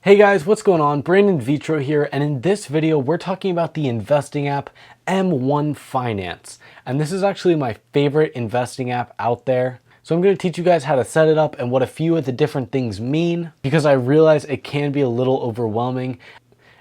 Hey guys, what's going on? Brandon Vitro here, and in this video we're talking about the investing app M1 Finance. And this is actually my favorite investing app out there. So I'm going to teach you guys how to set it up and what a few of the different things mean, because I realize it can be a little overwhelming.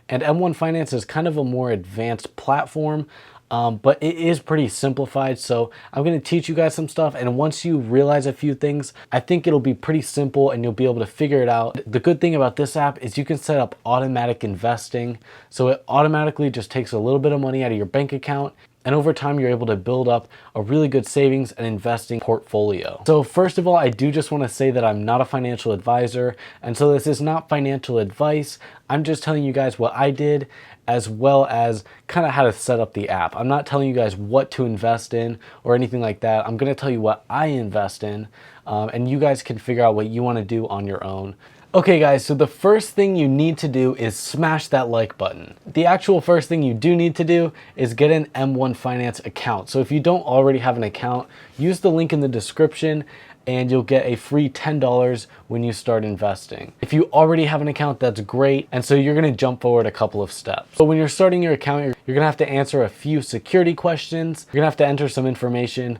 And M1 Finance is kind of a more advanced platform, but it is pretty simplified. So I'm going to teach you guys some stuff, and once you realize a few things, I think it'll be pretty simple and you'll be able to figure it out. The good thing about this app is you can set up automatic investing. So it automatically just takes a little bit of money out of your bank account, and over time you're able to build up a really good savings and investing portfolio. So first of all, I do just want to say that I'm not a financial advisor, and so this is not financial advice. I'm just telling you guys what I did, as well as kind of how to set up the app. I'm not telling you guys what to invest in or anything like that. I'm going to tell you what I invest in, and you guys can figure out what you want to do on your own. Okay guys, so the first thing you need to do is smash that like button. The actual first thing you do need to do is get an M1 Finance account. So if you don't already have an account, use the link in the description and you'll get a free $10 when you start investing. If you already have an account, that's great. And so you're gonna jump forward a couple of steps. So when you're starting your account, you're gonna have to answer a few security questions. You're gonna have to enter some information.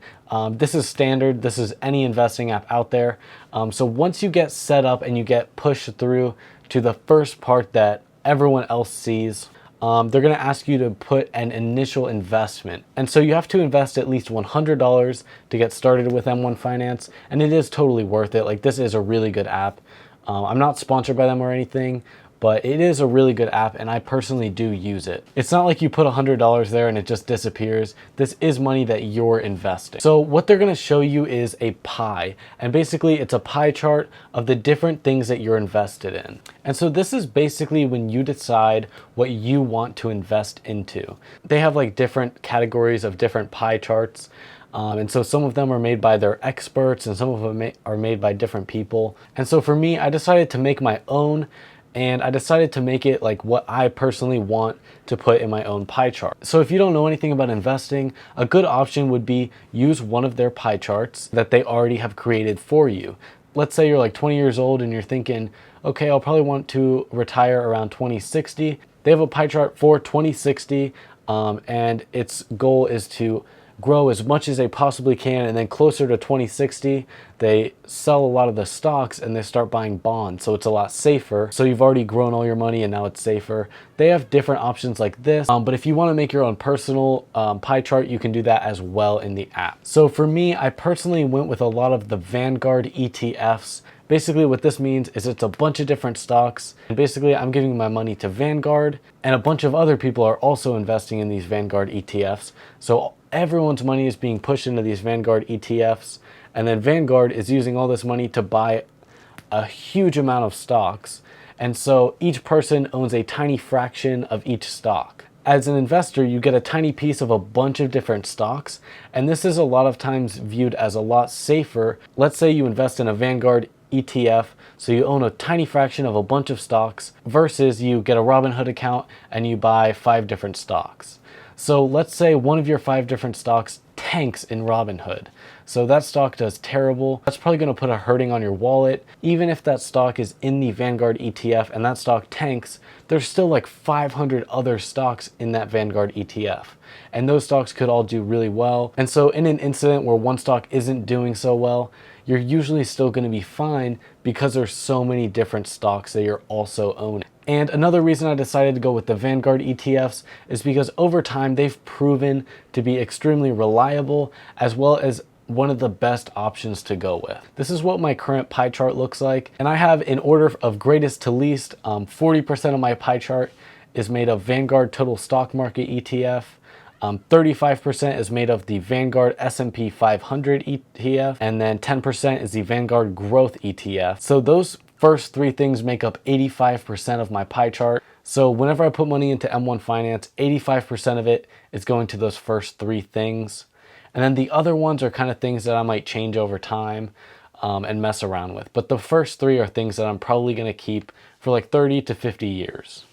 This is standard. This is any investing app out there. So once you get set up and you get pushed through to the first part that everyone else sees, they're going to ask you to put an initial investment. And so you have to invest at least $100 to get started with M1 Finance. And it is totally worth it. Like, this is a really good app. I'm not sponsored by them or anything, but it is a really good app and I personally do use it. It's not like you put $100 there and it just disappears. This is money that you're investing. So what they're gonna show you is a pie, and basically it's a pie chart of the different things that you're invested in. And so this is basically when you decide what you want to invest into. They have like different categories of different pie charts. And so some of them are made by their experts and some of them are made by different people. And so for me, I decided to make my own, and I decided to make it like what I personally want to put in my own pie chart. So if you don't know anything about investing, a good option would be use one of their pie charts that they already have created for you. Let's say you're like 20 years old and you're thinking, okay, I'll probably want to retire around 2060. They have a pie chart for 2060, and its goal is to grow as much as they possibly can, and then closer to 2060 they sell a lot of the stocks and they start buying bonds, so it's a lot safer. So you've already grown all your money and now it's safer. They have different options like this, but if you want to make your own personal pie chart, you can do that as well in the app. So for me, I personally went with a lot of the Vanguard ETFs. Basically what this means is it's a bunch of different stocks, and basically I'm giving my money to Vanguard, and a bunch of other people are also investing in these Vanguard ETFs. So everyone's money is being pushed into these Vanguard ETFs, and then Vanguard is using all this money to buy a huge amount of stocks. And so each person owns a tiny fraction of each stock. As an investor, you get a tiny piece of a bunch of different stocks, and this is a lot of times viewed as a lot safer. Let's say you invest in a Vanguard ETF, so you own a tiny fraction of a bunch of stocks, versus you get a Robinhood account and you buy 5 different stocks. So let's say one of your 5 different stocks tanks in Robinhood. So that stock does terrible. That's probably going to put a hurting on your wallet. Even if that stock is in the Vanguard ETF and that stock tanks, there's still like 500 other stocks in that Vanguard ETF. And those stocks could all do really well. And so in an incident where one stock isn't doing so well, you're usually still going to be fine because there's so many different stocks that you're also owning. And another reason I decided to go with the Vanguard ETFs is because over time they've proven to be extremely reliable, as well as one of the best options to go with. This is what my current pie chart looks like, and I have, in order of greatest to least, 40% of my pie chart is made of Vanguard Total Stock Market ETF. 35% is made of the Vanguard S&P 500 ETF, and then 10% is the Vanguard Growth ETF. So those first 3 things make up 85% of my pie chart. So whenever I put money into M1 Finance, 85% of it is going to those first 3 things. And then the other ones are kind of things that I might change over time and mess around with. But the first 3 are things that I'm probably going to keep for like 30 to 50 years.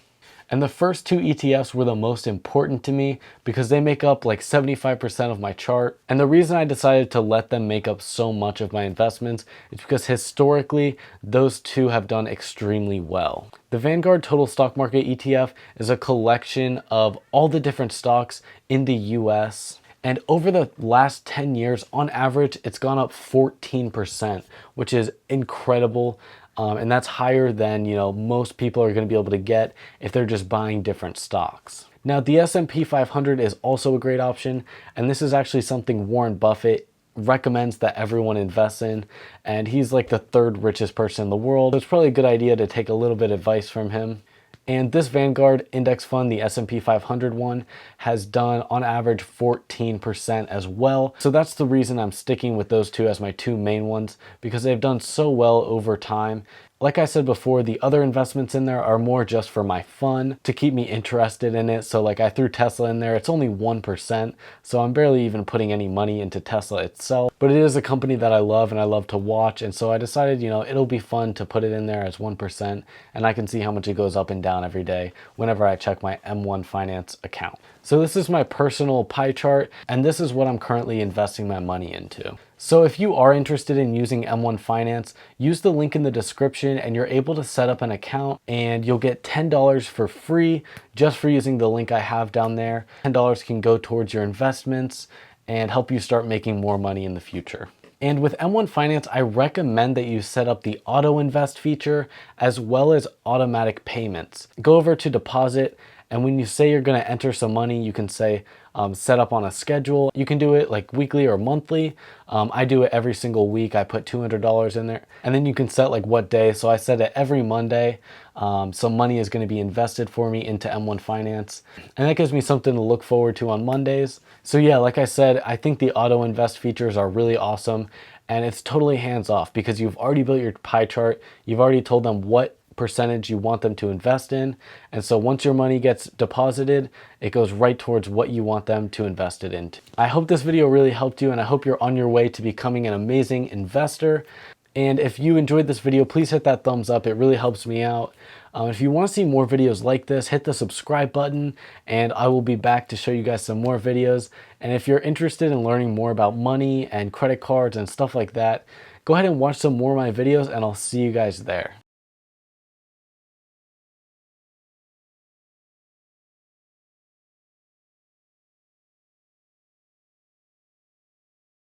And the first two ETFs were the most important to me because they make up like 75% of my chart. And the reason I decided to let them make up so much of my investments is because historically, those two have done extremely well. The Vanguard Total Stock Market ETF is a collection of all the different stocks in the US. And over the last 10 years, on average, it's gone up 14%, which is incredible. And that's higher than, most people are going to be able to get if they're just buying different stocks. Now, the S&P 500 is also a great option, and this is actually something Warren Buffett recommends that everyone invests in, and he's like the third richest person in the world. It's probably a good idea to take a little bit of advice from him. And this Vanguard index fund, the S&P 500 one, has done on average 14% as well. So that's the reason I'm sticking with those two as my two main ones, because they've done so well over time. Like I said before, the other investments in there are more just for my fun, to keep me interested in it. So like I threw Tesla in there, it's only 1%. So I'm barely even putting any money into Tesla itself, but it is a company that I love and I love to watch. And so I decided, it'll be fun to put it in there as 1%, and I can see how much it goes up and down every day whenever I check my M1 Finance account. So this is my personal pie chart, and this is what I'm currently investing my money into. So if you are interested in using M1 Finance, use the link in the description and you're able to set up an account, and you'll get $10 for free just for using the link I have down there. $10 can go towards your investments and help you start making more money in the future. And with M1 Finance, I recommend that you set up the auto invest feature as well as automatic payments. Go over to deposit, and when you say you're going to enter some money, you can say set up on a schedule. You can do it like weekly or monthly. I do it every single week. I put $200 in there, and then you can set like what day. So I set it every Monday. Some money is going to be invested for me into M1 Finance, and that gives me something to look forward to on Mondays. So yeah, like I said, I think the auto invest features are really awesome, and it's totally hands off because you've already built your pie chart. You've already told them what percentage you want them to invest in, and so once your money gets deposited, it goes right towards what you want them to invest it into. I hope this video really helped you, and I hope you're on your way to becoming an amazing investor. And if you enjoyed this video, please hit that thumbs up. It really helps me out. If you want to see more videos like this, hit the subscribe button, and I will be back to show you guys some more videos. And if you're interested in learning more about money and credit cards and stuff like that, go ahead and watch some more of my videos, and I'll see you guys there.